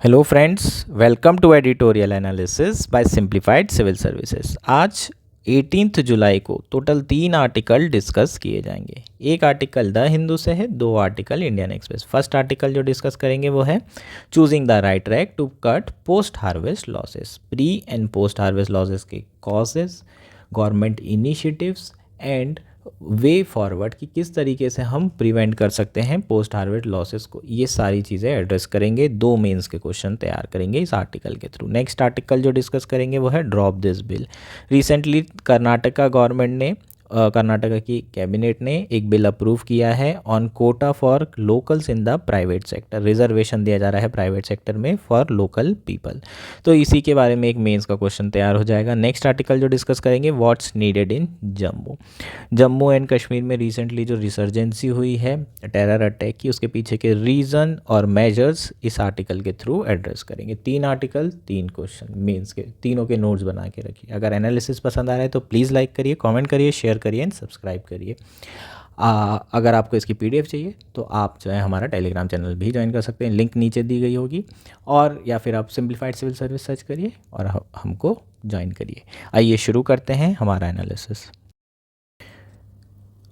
Hello friends, welcome to editorial analysis by simplified civil services. आज 18 जुलाई को total 3 article discuss किए जाएंगे। एक आर्टिकल द हिंदू से है, 2 article Indian Express. First article जो डिस्कस करेंगे वो है choosing the right track to cut post harvest losses. Pre and post harvest losses के causes, government initiatives and way forward कि किस तरीके से हम प्रिवेंट कर सकते हैं पोस्ट हार्वेस्ट लॉसेस को। ये सारी चीज़ें एड्रेस करेंगे। 2 मेंस के क्वेश्चन तैयार करेंगे इस आर्टिकल के थ्रू। नेक्स्ट आर्टिकल जो डिस्कस करेंगे वो है drop this bill. Recently Karnataka government ने कर्नाटका की कैबिनेट ने एक बिल अप्रूव किया है on Kota for locals in the private sector. Reservation दिया जा रहा है प्राइवेट सेक्टर में फॉर लोकल पीपल। तो इसी के बारे में एक मेंस का क्वेश्चन तैयार हो जाएगा। नेक्स्ट आर्टिकल जो डिस्कस करेंगे what's needed in Jammu. Jammu and Kashmir में रिसेंटली जो रिसर्जेंसी हुई है टेरर अटैक की, उसके पीछे के रीज़न और मेजर्स इस आर्टिकल के थ्रू एड्रेस करेंगे। 3 आर्टिकल 3 क्वेश्चन मेंस के, तीनों के नोट्स बना के रखिए। अगर एनालिसिस पसंद आ रहा है तो प्लीज़ लाइक करिए, कमेंट करिए, शेयर करिए एंड सब्सक्राइब करिए। अगर आपको इसकी पीडीएफ चाहिए तो आप जो है हमारा टेलीग्राम चैनल भी ज्वाइन कर सकते हैं, लिंक नीचे दी गई होगी। और या फिर आप सिंप्लीफाइड सिविल सर्विस सर्च करिए और हमको ज्वाइन करिए। आइए शुरू करते हैं हमारा एनालिसिस।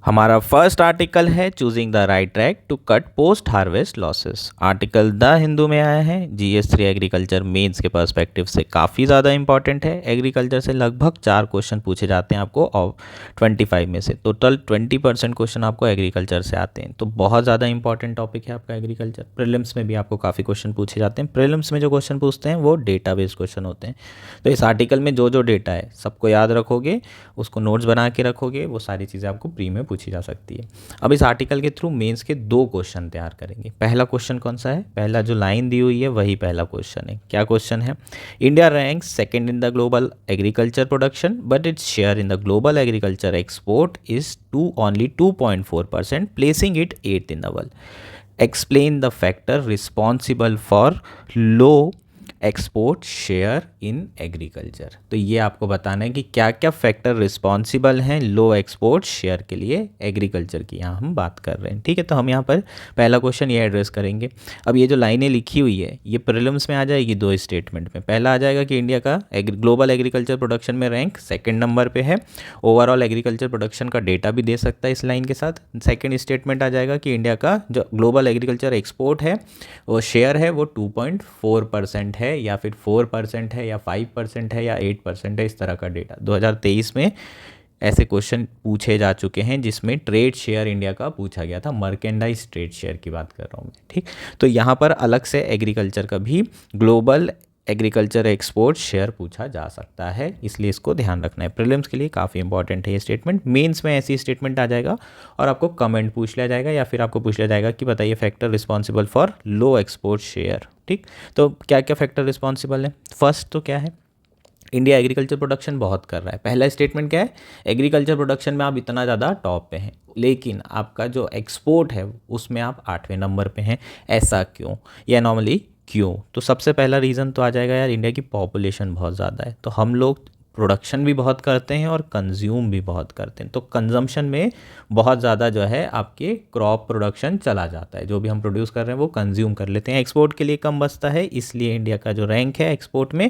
हमारा फर्स्ट आर्टिकल है choosing the right track to cut post harvest losses. Article the Hindu में आया है। GS3 एग्रीकल्चर मेंस के पर्सपेक्टिव से काफ़ी ज़्यादा इंपॉर्टेंट है। एग्रीकल्चर से लगभग 4 क्वेश्चन पूछे जाते हैं आपको और 25 में से टोटल 20% क्वेश्चन आपको एग्रीकल्चर से आते हैं। तो बहुत ज़्यादा इंपॉर्टेंट टॉपिक है आपका एग्रीकल्चर। प्रीलिम्स में भी आपको काफ़ी क्वेश्चन पूछे जाते हैं। प्रीलिम्स में जो क्वेश्चन पूछते हैं वो डेटा बेस्ड क्वेश्चन होते हैं। तो इस आर्टिकल में जो जो डेटा है सबको याद रखोगे, उसको नोट्स बना के रखोगे, वो सारी चीज़ें आपको प्री में पूछी जा सकती है। अब इस आर्टिकल के थ्रू मेंस के 2 क्वेश्चन तैयार करेंगे। पहला क्वेश्चन कौन सा है? पहला जो लाइन दी हुई है वही पहला क्वेश्चन है। क्या क्वेश्चन है? India ranks second in the global agriculture production but its share in the global agriculture export is only 2.4%, placing it 8th in the world. Explain the factor responsible for low export share in agriculture. तो ये आपको बताना है कि क्या क्या factor responsible हैं लो export share के लिए एग्रीकल्चर की, यहाँ हम बात कर रहे हैं। ठीक है, तो हम यहाँ पर पहला क्वेश्चन ये एड्रेस करेंगे। अब ये जो लाइनें लिखी हुई है ये प्रीलिम्स में आ जाएगी 2 स्टेटमेंट में। पहला आ जाएगा कि इंडिया का ग्लोबल एग्रीकल्चर प्रोडक्शन में रैंक 2nd नंबर पर है। ओवरऑल एग्रीकल्चर प्रोडक्शन का डेटा भी दे सकता है इस लाइन के साथ। सेकेंड स्टेटमेंट आ जाएगा कि इंडिया का जो ग्लोबल एग्रीकल्चर एक्सपोर्ट है वो शेयर है वो 2.4% है या फिर 4% है या 5% है या 8% है। इस तरह का डेटा 2023 में ऐसे क्वेश्चन पूछे जा चुके हैं जिसमें ट्रेड शेयर इंडिया का पूछा गया था। मर्केंडाइज ट्रेड शेयर की बात कर रहा हूँ मैं। ठीक, तो यहाँ पर अलग से एग्रीकल्चर का भी ग्लोबल एग्रीकल्चर एक्सपोर्ट शेयर पूछा जा सकता है, इसलिए इसको ध्यान रखना है। प्रीलिम्स के लिए काफ़ी इंपॉर्टेंट है ये स्टेटमेंट। मेंस में ऐसी स्टेटमेंट आ जाएगा और आपको कमेंट पूछ लिया जाएगा या फिर आपको पूछ लिया जाएगा कि बताइए factor responsible for low export share. ठीक, तो क्या क्या फैक्टर रिस्पॉन्सिबल है? फर्स्ट तो क्या है, इंडिया एग्रीकल्चर प्रोडक्शन बहुत कर रहा है। पहला स्टेटमेंट क्या है? एग्रीकल्चर प्रोडक्शन में आप इतना ज़्यादा टॉप पे हैं, लेकिन आपका जो एक्सपोर्ट है उसमें आप 8वें नंबर पे हैं। ऐसा क्यों या नॉर्मली क्यों? तो सबसे पहला रीज़न तो आ जाएगा यार, इंडिया की पॉपुलेशन बहुत ज़्यादा है, तो हम लोग प्रोडक्शन भी बहुत करते हैं और कंज्यूम भी बहुत करते हैं। तो कंजम्पशन में बहुत ज़्यादा जो है आपके क्रॉप प्रोडक्शन चला जाता है, जो भी हम प्रोड्यूस कर रहे हैं वो कंज्यूम कर लेते हैं। एक्सपोर्ट के लिए कम बचता है, इसलिए इंडिया का जो रैंक है एक्सपोर्ट में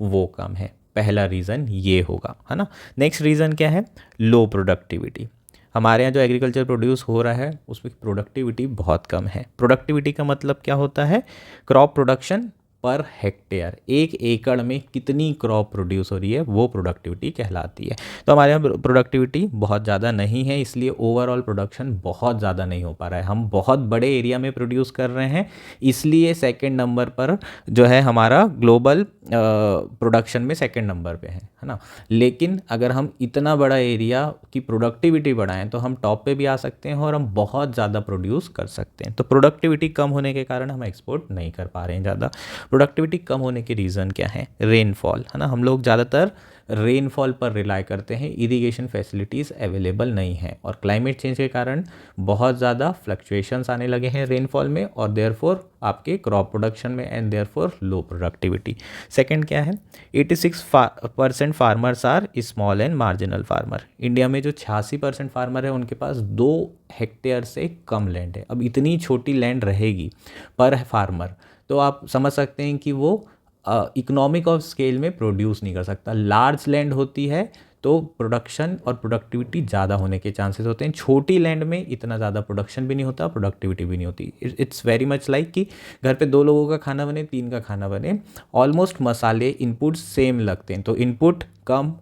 वो कम है। पहला रीज़न ये होगा, है ना। नेक्स्ट रीज़न क्या है? लो प्रोडक्टिविटी। हमारे यहाँ जो एग्रीकल्चर प्रोड्यूस हो रहा है उसमें प्रोडक्टिविटी बहुत कम है। प्रोडक्टिविटी का मतलब क्या होता है? क्रॉप प्रोडक्शन पर हेक्टेयर, 1 एकड़ में कितनी क्रॉप प्रोड्यूस हो रही है वो प्रोडक्टिविटी कहलाती है। तो हमारे यहाँ प्रोडक्टिविटी बहुत ज़्यादा नहीं है, इसलिए ओवरऑल प्रोडक्शन बहुत ज़्यादा नहीं हो पा रहा है। हम बहुत बड़े एरिया में प्रोड्यूस कर रहे हैं, इसलिए 2nd नंबर पर जो है हमारा ग्लोबल प्रोडक्शन में 2nd नंबर पे है ना। लेकिन अगर हम इतना बड़ा एरिया की प्रोडक्टिविटी बढ़ाएं तो हम टॉप पे भी आ सकते हैं और हम बहुत ज़्यादा प्रोड्यूस कर सकते हैं। तो प्रोडक्टिविटी कम होने के कारण हम एक्सपोर्ट नहीं कर पा रहे हैं ज़्यादा। प्रोडक्टिविटी कम होने के रीज़न क्या है? रेनफॉल, है ना। हम लोग ज़्यादातर रेनफॉल पर रिलाई करते हैं, इरिगेशन फैसिलिटीज़ अवेलेबल नहीं है और क्लाइमेट चेंज के कारण बहुत ज़्यादा फ्लक्चुएशंस आने लगे हैं रेनफॉल में और देयरफॉर आपके क्रॉप प्रोडक्शन में and therefore low productivity. Second क्या है? 86% farmers are small and marginal farmer. India में जो 86% फार्मर है उनके पास 2 हेक्टेयर से कम लैंड है। अब इतनी छोटी लैंड रहेगी पर फार्मर तो आप समझ सकते हैं कि वो इकोनॉमिक ऑफ स्केल में प्रोड्यूस नहीं कर सकता। लार्ज लैंड होती है तो प्रोडक्शन और प्रोडक्टिविटी ज़्यादा होने के चांसेस होते हैं। छोटी लैंड में इतना ज़्यादा प्रोडक्शन भी नहीं होता, प्रोडक्टिविटी भी नहीं होती। इट्स वेरी मच लाइक कि घर पे 2 लोगों का खाना बने, 3 का खाना बने, ऑलमोस्ट मसाले इनपुट सेम लगते हैं, तो इनपुट कम,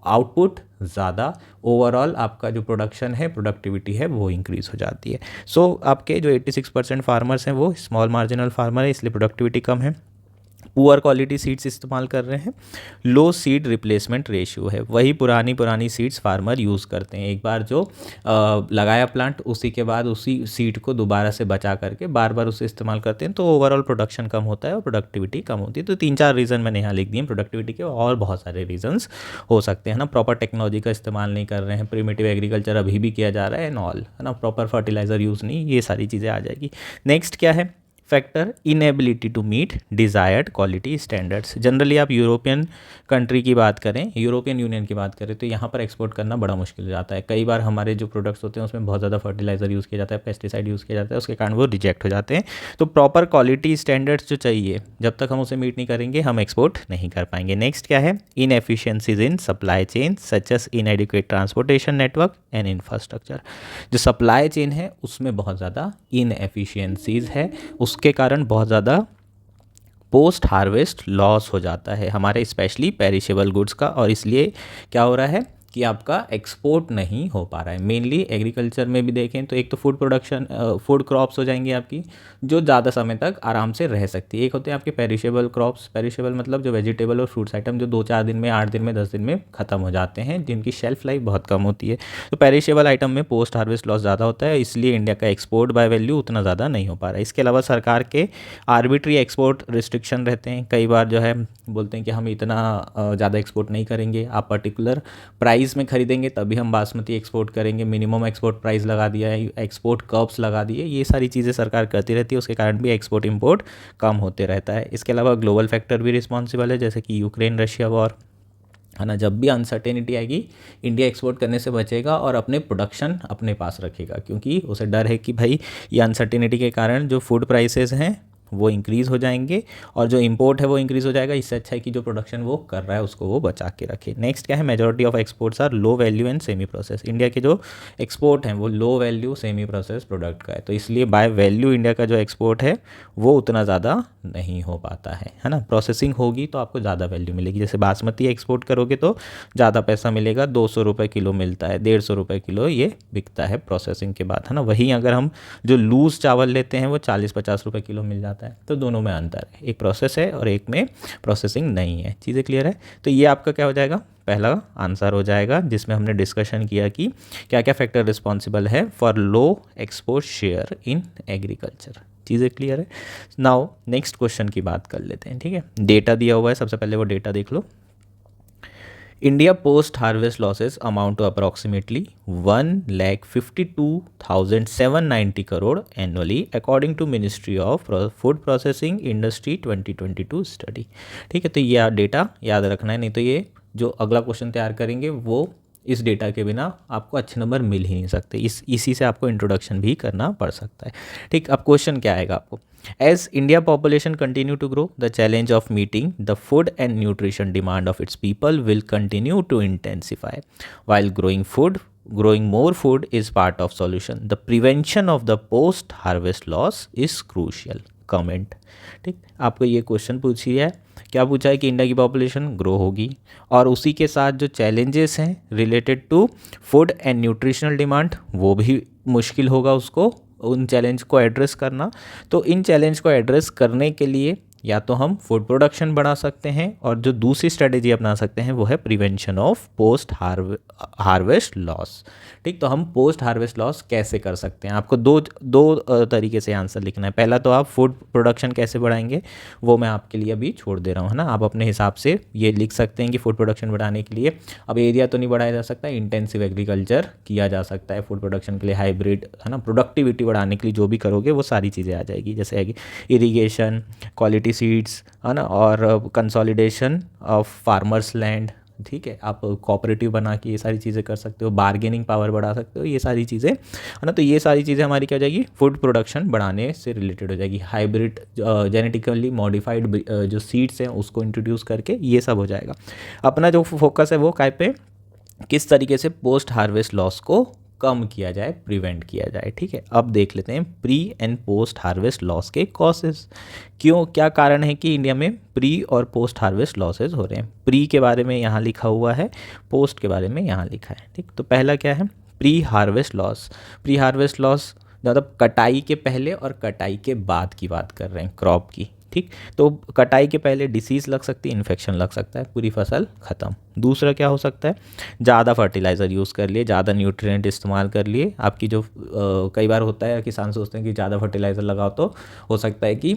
आउटपुट ज़्यादा, ओवरऑल आपका जो प्रोडक्शन है, प्रोडक्टिविटी है, वो इंक्रीज़ हो जाती है। सो आपके जो 86% फार्मर्स हैं वो स्मॉल मार्जिनल फार्मर है, इसलिए प्रोडक्टिविटी कम है। पुअर क्वालिटी सीड्स इस्तेमाल कर रहे हैं, लो सीड रिप्लेसमेंट रेशियो है, वही पुरानी सीड्स फार्मर यूज़ करते हैं। एक बार जो लगाया प्लांट, उसी के बाद उसी सीड को दोबारा से बचा करके बार बार उसे इस्तेमाल करते हैं, तो ओवरऑल प्रोडक्शन कम होता है और प्रोडक्टिविटी कम होती है। तो 3-4 रीज़न मैंने यहाँ लिख दिए प्रोडक्टिविटी के, और बहुत सारे रीजंस हो सकते हैं ना। प्रॉपर टेक्नोलॉजी का इस्तेमाल नहीं कर रहे हैं, प्रिमिटिव एग्रीकल्चर अभी भी किया जा रहा है एंड ऑल, है ना, प्रॉपर फर्टिलाइज़र यूज़ नहीं, ये सारी चीज़ें आ जाएगी। नेक्स्ट क्या है factor, inability to meet desired quality standards. Generally आप यूरोपियन कंट्री की बात करें, यूरोपियन यूनियन की बात करें, तो यहाँ पर एक्सपोर्ट करना बड़ा मुश्किल हो जाता है। कई बार हमारे जो प्रोडक्ट्स होते हैं उसमें बहुत ज़्यादा फर्टिलाइज़र यूज़ किया जाता है, पेस्टिसाइड यूज़ किया जाता है, उसके कारण वो रिजेक्ट हो जाते हैं। तो प्रॉपर क्वालिटी स्टैंडर्ड्स जो चाहिए, जब तक हम उसे मीट नहीं करेंगे हम एक्सपोर्ट नहीं कर पाएंगे। नेक्स्ट क्या है, inefficiencies in supply chain such as इनएडिक्वेट transportation network and infrastructure. जो सप्लाई चेन है उसमें बहुत ज़्यादा इनएफिशिएंसीज है, उसके कारण बहुत ज़्यादा पोस्ट हार्वेस्ट लॉस हो जाता है हमारे स्पेशली पेरिशेबल गुड्स का, और इसलिए क्या हो रहा है कि आपका एक्सपोर्ट नहीं हो पा रहा है। मेनली एग्रीकल्चर में भी देखें तो एक तो फूड प्रोडक्शन, फूड क्रॉप्स हो जाएंगी आपकी जो ज़्यादा समय तक आराम से रह सकती है। एक होते हैं आपके पेरिशेबल क्रॉप्स, पेरिशेबल मतलब जो वेजिटेबल और फ्रूट्स आइटम जो 2-4 दिन में, 8 दिन में, 10 दिन में ख़त्म हो जाते हैं, जिनकी शेल्फ लाइफ बहुत कम होती है। तो पेरिशेबल आइटम में पोस्ट हार्वेस्ट लॉस ज़्यादा होता है, इसलिए इंडिया का एक्सपोर्ट बाय वैल्यू उतना ज़्यादा नहीं हो पा रहा है। इसके अलावा सरकार के आर्बिट्री एक्सपोर्ट रिस्ट्रिक्शन रहते हैं, कई बार जो है बोलते हैं कि हम इतना ज़्यादा एक्सपोर्ट नहीं करेंगे, आप पर्टिकुलर प्राइस में खरीदेंगे तभी हम बासमती एक्सपोर्ट करेंगे, मिनिमम एक्सपोर्ट प्राइस लगा दिया है, एक्सपोर्ट कर्व्स लगा दिए, ये सारी चीज़ें सरकार करती रहती है, उसके कारण भी एक्सपोर्ट इंपोर्ट कम होते रहता है। इसके अलावा ग्लोबल फैक्टर भी रिस्पॉन्सिबल है, जैसे कि यूक्रेन रशिया वॉर, है ना। जब भी अनसर्टेनिटी आएगी इंडिया एक्सपोर्ट करने से बचेगा और अपने प्रोडक्शन अपने पास रखेगा, क्योंकि उसे डर है कि भाई ये अनसर्टेनिटी के कारण जो फूड प्राइसेस हैं वो इंक्रीज़ हो जाएंगे और जो इंपोर्ट है वो इंक्रीज़ हो जाएगा। इससे अच्छा है कि जो प्रोडक्शन वो कर रहा है उसको वो बचा के रखे। नेक्स्ट क्या है, majority of exports are low value and semi process. India के जो एक्सपोर्ट हैं वो low value semi process product का है, तो इसलिए बाय वैल्यू इंडिया का जो एक्सपोर्ट है वो उतना ज़्यादा नहीं हो पाता है ना। प्रोसेसिंग होगी तो आपको ज़्यादा वैल्यू मिलेगी, जैसे बासमती एक्सपोर्ट करोगे तो ज़्यादा पैसा मिलेगा, 200 रुपये किलो मिलता है, 150 रुपये किलो ये बिकता है प्रोसेसिंग के बाद, है ना। वहीं अगर हम जो लूज़ चावल लेते हैं वो 40-50 रुपये किलो मिल जाता है, तो दोनों में अंतर है, एक प्रोसेस है और एक में प्रोसेसिंग नहीं है। चीज़ें क्लियर है। तो ये आपका क्या हो जाएगा, पहला आंसर हो जाएगा, जिसमें हमने डिस्कशन किया कि क्या क्या फैक्टर रिस्पॉन्सिबल है for low export share in agriculture. चीज़ें क्लियर है। नाउ नेक्स्ट क्वेश्चन की बात कर लेते हैं, ठीक है। डेटा दिया हुआ है, सबसे पहले वो डेटा देख लो। India post harvest losses amount to approximately 1,52,790 crore annually according to ministry of food processing industry 2022 study. ठीक है, तो ये डेटा याद रखना है, नहीं तो ये जो अगला क्वेश्चन तैयार करेंगे वो इस डेटा के बिना आपको अच्छे नंबर मिल ही नहीं सकते। इसी से आपको इंट्रोडक्शन भी करना पड़ सकता है। ठीक, अब क्वेश्चन क्या आएगा आपको, as India population continue to grow the challenge of meeting the food and nutrition demand of its people will continue to intensify while growing more food is part of solution. The prevention of the post harvest loss is crucial. Comment. ठीक, आपको ये question पूछ लिया है, क्या पूछा है कि इंडिया की पॉपुलेशन ग्रो होगी और उसी के साथ जो चैलेंजेस हैं related to food and nutritional demand वो भी मुश्किल होगा उसको, उन चैलेंज को एड्रेस करना। तो इन चैलेंज को एड्रेस करने के लिए या तो हम फूड प्रोडक्शन बढ़ा सकते हैं और जो दूसरी स्ट्रेटेजी अपना सकते हैं वो है prevention of post harvest loss. ठीक, तो हम पोस्ट हार्वेस्ट लॉस कैसे कर सकते हैं, आपको दो तरीके से आंसर लिखना है। पहला तो आप फूड प्रोडक्शन कैसे बढ़ाएंगे वो मैं आपके लिए अभी छोड़ दे रहा हूँ, है ना। आप अपने हिसाब से ये लिख सकते हैं कि फूड प्रोडक्शन बढ़ाने के लिए अब एरिया तो नहीं बढ़ाया जा सकता, इंटेंसिव एग्रीकल्चर किया जा सकता है फूड प्रोडक्शन के लिए, हाइब्रिड, है ना। प्रोडक्टिविटी बढ़ाने के लिए जो भी करोगे वो सारी चीज़ें आ जाएगी, जैसे इरीगेशन, क्वालिटी सीड्स, है ना, और कंसोलिडेशन ऑफ फार्मर्स लैंड, ठीक है, आप कोऑपरेटिव बना के ये सारी चीज़ें कर सकते हो, बार्गेनिंग पावर बढ़ा सकते हो, ये सारी चीज़ें है ना। तो ये सारी चीज़ें हमारी क्या हो जाएगी, फूड प्रोडक्शन बढ़ाने से रिलेटेड हो जाएगी। हाइब्रिड जेनेटिकली मॉडिफाइड जो सीड्स हैं उसको इंट्रोड्यूस करके ये सब हो जाएगा। अपना जो फोकस है वो काय पे, किस तरीके से पोस्ट हार्वेस्ट लॉस को कम किया जाए, प्रिवेंट किया जाए। ठीक है, अब देख लेते हैं pre and post harvest loss के कॉजेस। क्यों, क्या कारण है कि इंडिया में प्री और पोस्ट हार्वेस्ट लॉसेज हो रहे हैं। प्री के बारे में यहाँ लिखा हुआ है, पोस्ट के बारे में यहाँ लिखा है। ठीक, तो पहला क्या है, pre harvest loss. Pre harvest loss मतलब कटाई के पहले और कटाई के बाद की बात कर रहे हैं क्रॉप की। ठीक, तो कटाई के पहले डिसीज़ लग सकती है, इन्फेक्शन लग सकता है, पूरी फसल ख़त्म। दूसरा क्या हो सकता है, ज़्यादा फर्टिलाइज़र यूज़ कर लिए, ज़्यादा न्यूट्रिएंट इस्तेमाल कर लिए। आपकी जो कई बार होता है, किसान सोचते हैं कि ज़्यादा फर्टिलाइज़र लगाओ तो हो सकता है कि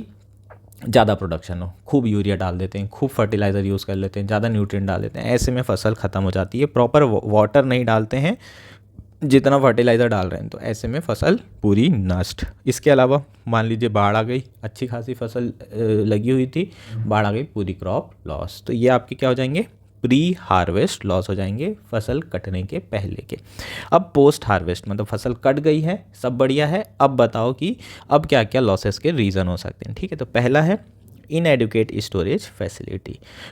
ज़्यादा प्रोडक्शन हो, खूब यूरिया डाल देते हैं, खूब फर्टिलाइज़र यूज़ कर लेते हैं, ज़्यादा न्यूट्रिएंट डाल देते हैं, ऐसे में फसल ख़त्म हो जाती है। प्रॉपर वाटर नहीं डालते हैं जितना फर्टिलाइज़र डाल रहे हैं, तो ऐसे में फसल पूरी नष्ट। इसके अलावा मान लीजिए बाढ़ आ गई, अच्छी खासी फसल लगी हुई थी, बाढ़ आ गई, पूरी क्रॉप लॉस। तो ये आपके क्या हो जाएंगे, प्री हार्वेस्ट लॉस हो जाएंगे, फसल कटने के पहले के। अब पोस्ट हार्वेस्ट मतलब फसल कट गई है, सब बढ़िया है, अब बताओ कि अब क्या क्या लॉसेस के रीज़न हो सकते हैं। ठीक है, तो पहला है inadequate storage facility.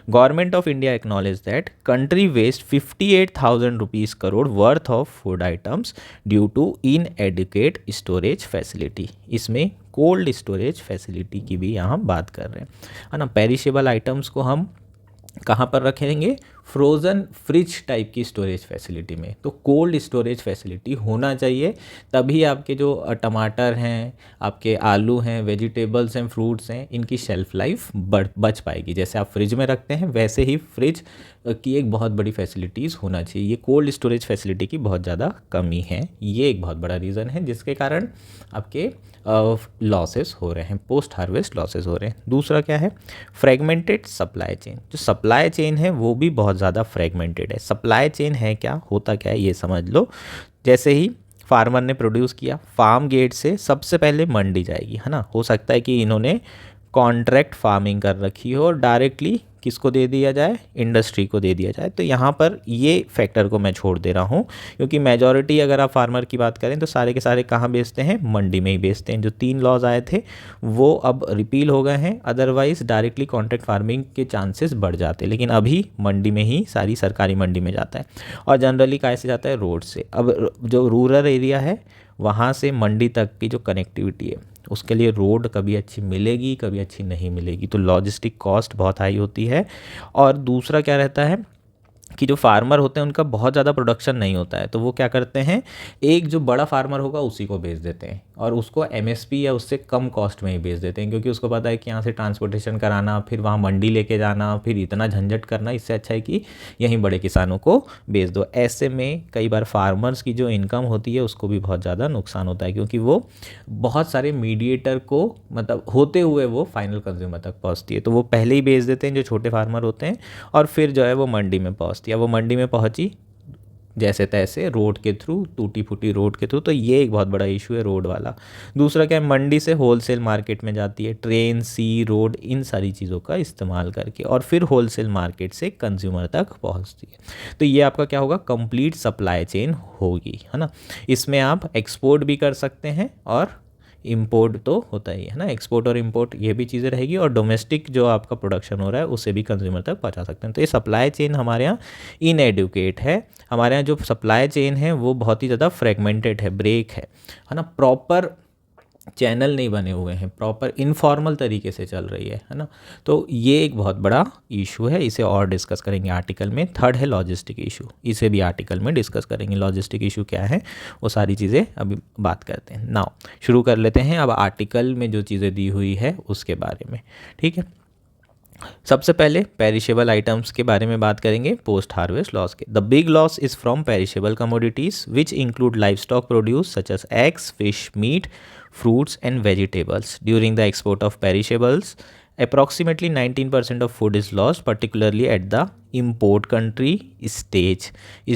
Government of India acknowledged that country waste 58,000 rupees crore worth of food items due to inadequate storage facility. इसमें कोल्ड स्टोरेज फैसिलिटी की भी यहाँ बात कर रहे हैं, है ना। पेरिशेबल आइटम्स को हम कहाँ पर रखेंगे, फ्रोज़न फ्रिज टाइप की स्टोरेज फैसिलिटी में। तो कोल्ड स्टोरेज फैसिलिटी होना चाहिए, तभी आपके जो टमाटर हैं, आपके आलू हैं, वेजिटेबल्स हैं, फ्रूट्स हैं, इनकी शेल्फ लाइफ बच पाएगी। जैसे आप फ्रिज में रखते हैं वैसे ही फ्रिज की एक बहुत बड़ी फैसिलिटीज़ होना चाहिए। ये कोल्ड स्टोरेज फैसिलिटी की बहुत ज़्यादा कमी है, ये एक बहुत बड़ा रीज़न है जिसके कारण आपके लॉसेस हो रहे हैं, पोस्ट हार्वेस्ट लॉसेस हो रहे हैं। दूसरा क्या है, फ्रेगमेंटेड सप्लाई चेन। जो सप्लाई चेन है वो भी बहुत ज़्यादा फ्रेगमेंटेड है। सप्लाई चेन है क्या, होता क्या है ये समझ लो। जैसे ही फार्मर ने प्रोड्यूस किया, फार्म गेट से सबसे पहले मंडी जाएगी, है ना। हो सकता है कि इन्होंने कॉन्ट्रैक्ट फार्मिंग कर रखी हो और डायरेक्टली किसको दे दिया जाए, इंडस्ट्री को दे दिया जाए। तो यहाँ पर ये फैक्टर को मैं छोड़ दे रहा हूँ, क्योंकि मेजॉरिटी अगर आप फार्मर की बात करें तो सारे के सारे कहाँ बेचते हैं, मंडी में ही बेचते हैं। जो 3 लॉज आए थे वो अब रिपील हो गए हैं, अदरवाइज डायरेक्टली कॉन्ट्रैक्ट फार्मिंग के चांसेस बढ़ जाते हैं, लेकिन अभी मंडी में ही सारी सरकारी मंडी में जाता है। और जनरली कैसे जाता है, रोड से। अब जो रूरल एरिया है वहाँ से मंडी तक की जो कनेक्टिविटी है उसके लिए रोड कभी अच्छी मिलेगी, कभी अच्छी नहीं मिलेगी, तो लॉजिस्टिक कॉस्ट बहुत हाई होती है। और दूसरा क्या रहता है कि जो फार्मर होते हैं उनका बहुत ज़्यादा प्रोडक्शन नहीं होता है, तो वो क्या करते हैं, एक जो बड़ा फार्मर होगा उसी को बेच देते हैं और उसको एमएसपी या उससे कम कॉस्ट में ही बेच देते हैं, क्योंकि उसको पता है कि यहाँ से ट्रांसपोर्टेशन कराना, फिर वहाँ मंडी लेके जाना, फिर इतना झंझट करना, इससे अच्छा है कि यहीं बड़े किसानों को बेच दो। ऐसे में कई बार फार्मर्स की जो इनकम होती है उसको भी बहुत ज़्यादा नुकसान होता है, क्योंकि वो बहुत सारे मीडिएटर को मतलब होते हुए वो फाइनल कंज्यूमर तक पहुँचती है। तो वो पहले ही बेच देते हैं जो छोटे फार्मर होते हैं, और फिर जो है वो मंडी में पहुँचती है। वो मंडी में पहुंची जैसे तैसे रोड के थ्रू, टूटी फूटी रोड के थ्रू, तो ये एक बहुत बड़ा इशू है रोड वाला। दूसरा क्या है, मंडी से होलसेल मार्केट में जाती है, ट्रेन, सी, रोड, इन सारी चीज़ों का इस्तेमाल करके, और फिर होलसेल मार्केट से कंज्यूमर तक पहुंचती है। तो ये आपका क्या होगा, कंप्लीट सप्लाई चेन होगी, है ना। इसमें आप एक्सपोर्ट भी कर सकते हैं और इंपोर्ट तो होता ही है ना, एक्सपोर्ट और इंपोर्ट ये भी चीज़ें रहेगी, और डोमेस्टिक जो आपका प्रोडक्शन हो रहा है उसे भी कंज्यूमर तक पहुंचा सकते हैं। तो ये सप्लाई चेन हमारे यहाँ इनएडुकेट है। हमारे यहाँ जो सप्लाई चेन है वो बहुत ही ज़्यादा फ्रेगमेंटेड है, ब्रेक है ना। प्रॉपर चैनल नहीं बने हुए हैं, प्रॉपर इनफॉर्मल तरीके से चल रही है ना। तो ये एक बहुत बड़ा इशू है, इसे और डिस्कस करेंगे आर्टिकल में। थर्ड है लॉजिस्टिक इशू, इसे भी आर्टिकल में डिस्कस करेंगे। लॉजिस्टिक इशू क्या है वो सारी चीज़ें अभी बात करते हैं। नाउ शुरू कर लेते हैं अब आर्टिकल में जो चीज़ें दी हुई है उसके बारे में। ठीक है, सबसे पहले पेरिशेबल आइटम्स के बारे में बात करेंगे पोस्ट हार्वेस्ट लॉस के। The big loss is from perishable commodities which include live stock produce such as eggs, fish, meat, fruits and vegetables. During the export of perishables, approximately 19% of food is lost, particularly at the import country stage.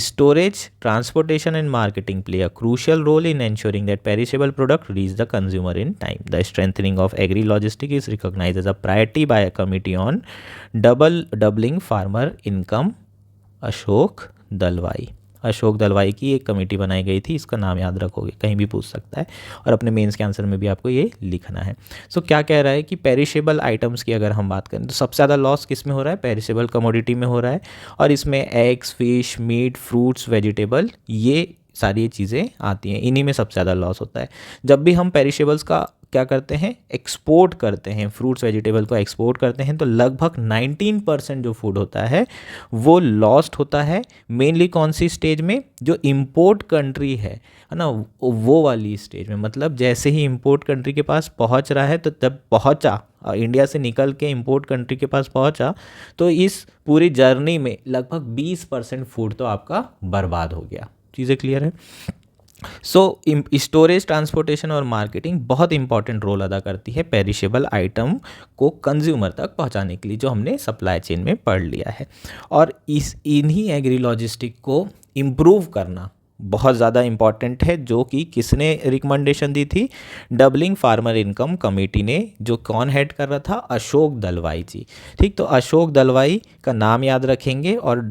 Storage, transportation and marketing play a crucial role in ensuring that perishable product reach the consumer in time. The strengthening of agri-logistics is recognized as a priority by a committee on doubling farmer income Ashok Dalwai. Ashok Dalwai की एक committee बनाई गई थी, इसका नाम याद रखोगे, कहीं भी पूछ सकता है और अपने मेंस के आंसर में भी आपको ये लिखना है। सो क्या कह रहा है कि पेरिशेबल आइटम्स की अगर हम बात करें तो सबसे ज़्यादा लॉस किस में हो रहा है, पेरिशेबल कमोडिटी में हो रहा है, और इसमें eggs, fish, meat, fruits, vegetable, ये सारी चीज़ें आती हैं, इन्हीं में सबसे ज़्यादा लॉस होता है। जब भी हम पेरिशेबल्स का क्या करते हैं, एक्सपोर्ट करते हैं, फ्रूट्स वेजिटेबल को एक्सपोर्ट करते हैं, तो लगभग 19% जो फूड होता है वो लॉस्ट होता है। मेनली कौन सी स्टेज में, जो इम्पोर्ट कंट्री है ना, वो वाली स्टेज में। मतलब जैसे ही इम्पोर्ट कंट्री के पास पहुंच रहा है, तो जब पहुंचा, इंडिया से निकल के इम्पोर्ट कंट्री के पास पहुंचा, तो इस पूरी जर्नी में लगभग 20% फूड तो आपका बर्बाद हो गया। चीज़ें क्लियर है। सो स्टोरेज, ट्रांसपोर्टेशन और मार्केटिंग बहुत इंपॉर्टेंट रोल अदा करती है पेरिशेबल आइटम को कंज्यूमर तक पहुंचाने के लिए, जो हमने सप्लाई चेन में पढ़ लिया है। और इन्हीं एग्री लॉजिस्टिक को इम्प्रूव करना बहुत ज़्यादा इम्पॉर्टेंट है, जो कि किसने रिकमेंडेशन दी थी, डबलिंग फार्मर इनकम कमेटी ने, जो कौन हेड कर रहा था, अशोक दलवाई जी। ठीक, तो अशोक दलवाई का नाम याद रखेंगे और